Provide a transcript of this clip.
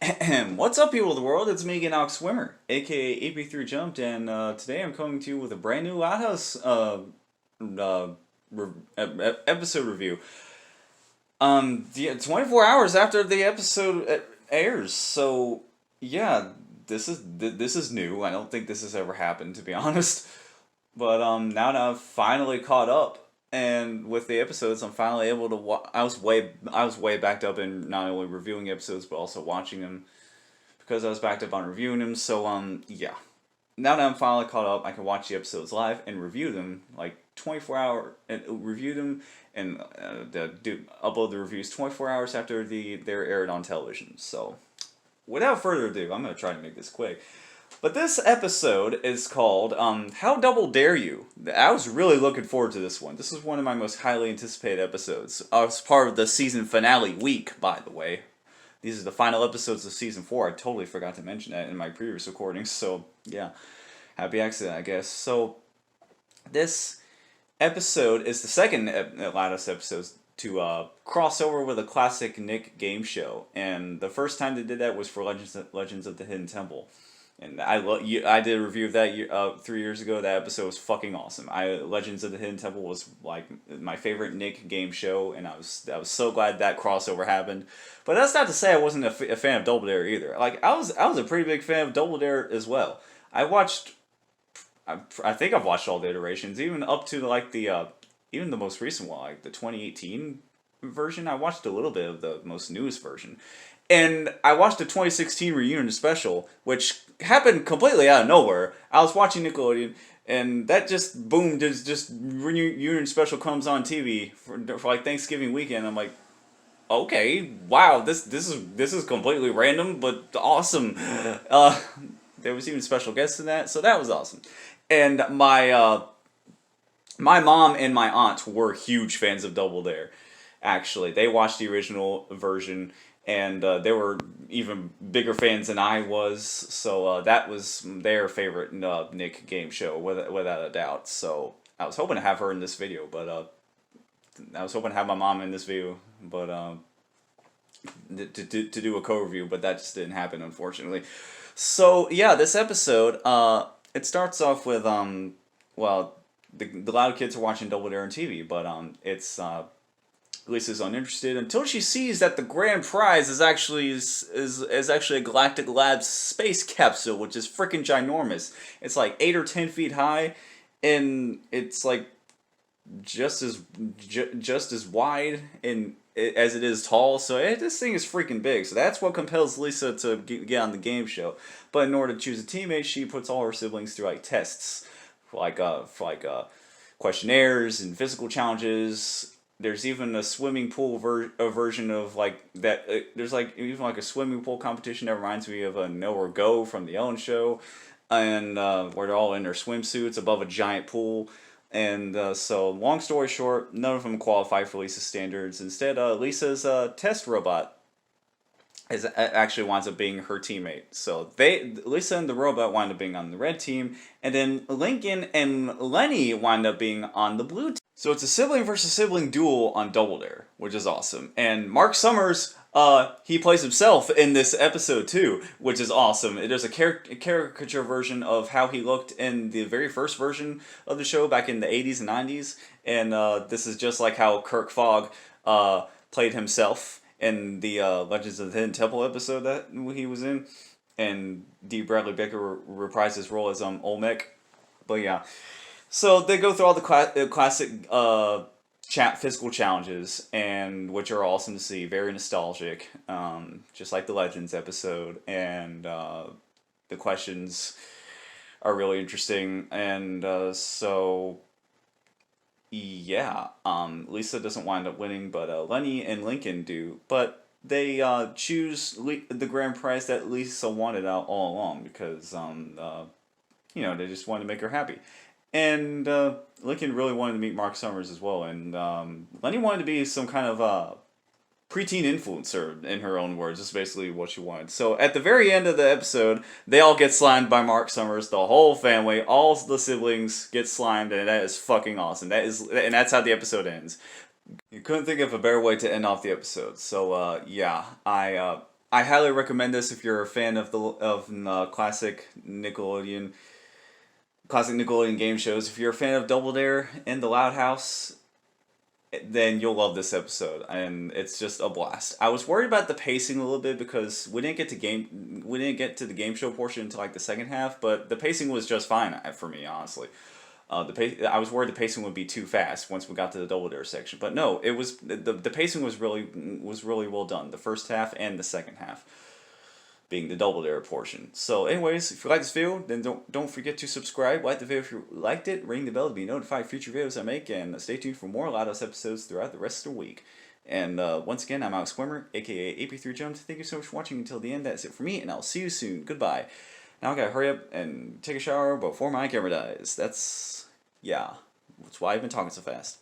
What's up, people of the world? It's me again, Alex Swimmer, aka AP3 Jumped, and today I'm coming to you with a brand new Lighthouse uh, episode review. Yeah, 24 hours after the episode airs, so yeah, this is new. I don't think this has ever happened, to be honest. But now that I've finally caught up, and with the episodes, I'm finally able to. I was way backed up in not only reviewing episodes but also watching them because I was backed up on reviewing them. So yeah. Now that I'm finally caught up, I can watch the episodes live and review them like 24 hour and review them and upload the reviews 24 hours after they're aired on television. So without further ado, I'm gonna try to make this quick. But this episode is called How Double Dare You? I was really looking forward to this one. This is one of my most highly anticipated episodes. It's part of the season finale week, by the way. These are the final episodes of season 4. I totally forgot to mention that in my previous recordings. So, yeah. Happy accident, I guess. So, this episode is the second Lattice episode to cross over with a classic Nick game show. And the first time they did that was for Legends of the Hidden Temple. And I did a review of that 3 years ago. That episode was fucking awesome. Legends of the Hidden Temple was like my favorite Nick game show, and I was so glad that crossover happened. But that's not to say I wasn't a fan of Double Dare either. Like I was a pretty big fan of Double Dare as well. I watched, I think I've watched all the iterations, even up to like even the most recent one, like the 2018 version. I watched a little bit of the most newest version. And I watched the 2016 reunion special, which happened completely out of nowhere. I was watching Nickelodeon, and that just boom, just reunion special comes on TV for like Thanksgiving weekend. I'm like, okay, wow, this is completely random but awesome. Uh, there was even special guests in that, so that was awesome. And my mom and my aunt were huge fans of Double Dare. Actually, they watched the original version, and they were even bigger fans than I was. So that was their favorite Nick game show, without a doubt. So I was hoping to have her in this video, but I was hoping to have my mom in this video, but to do a co-review, but that just didn't happen, unfortunately. So yeah, this episode it starts off with well, the loud kids are watching Double Dare on TV, but it's Lisa's uninterested until she sees that the grand prize is actually a Galactic Labs space capsule, which is freaking ginormous. It's like 8 or 10 feet high, and it's like just as wide as it is tall. So this thing is freaking big. So that's what compels Lisa to get on the game show. But in order to choose a teammate, she puts all her siblings through like tests, for questionnaires and physical challenges. There's even a swimming pool version of like that. There's like even like a swimming pool competition that reminds me of a Know or Go from the Ellen Show, and where they're all in their swimsuits above a giant pool. And so, long story short, none of them qualify for Lisa's standards. Instead, Lisa's test robot actually winds up being her teammate. So Lisa and the robot wind up being on the red team, and then Lincoln and Lenny wind up being on the blue team. So it's a sibling versus sibling duel on Double Dare, which is awesome. And Mark Summers, he plays himself in this episode too, which is awesome. There's a caricature version of how he looked in the very first version of the show back in the 80s and 90s, and this is just like how Kirk Fogg played himself in the Legends of the Hidden Temple episode that he was in, and D. Bradley Baker reprised his role as Olmec. But yeah. So they go through all the classic physical challenges, and which are awesome to see, very nostalgic, just like the Legends episode, and the questions are really interesting, and so yeah, Lisa doesn't wind up winning, but Lenny and Lincoln do, but they choose the grand prize that Lisa wanted out all along because they just wanted to make her happy. And Lincoln really wanted to meet Mark Summers as well, and Lenny wanted to be some kind of preteen influencer, in her own words. That's basically what she wanted. So at the very end of the episode, they all get slimed by Mark Summers. The whole family, all the siblings get slimed, and that is fucking awesome. And that's how the episode ends. You couldn't think of a better way to end off the episode. So yeah, I I highly recommend this if you're a fan of classic Nickelodeon game shows. If you're a fan of Double Dare and The Loud House, then you'll love this episode, and it's just a blast. I was worried about the pacing a little bit because we didn't get to the game show portion until like the second half, but the pacing was just fine for me, honestly. I was worried the pacing would be too fast once we got to the Double Dare section, but no, it was the pacing was really well done. The first half and the second half being the Double Dare portion. So anyways, if you like this video, then don't forget to subscribe, like the video if you liked it, ring the bell to be notified of future videos I make, and stay tuned for more Loudhouse episodes throughout the rest of the week. And once again, I'm Alex Quimmer, aka AP3Jump. Thank you so much for watching until the end. That's it for me, and I'll see you soon. Goodbye. Now I gotta hurry up and take a shower before my camera dies. Yeah, that's why I've been talking so fast.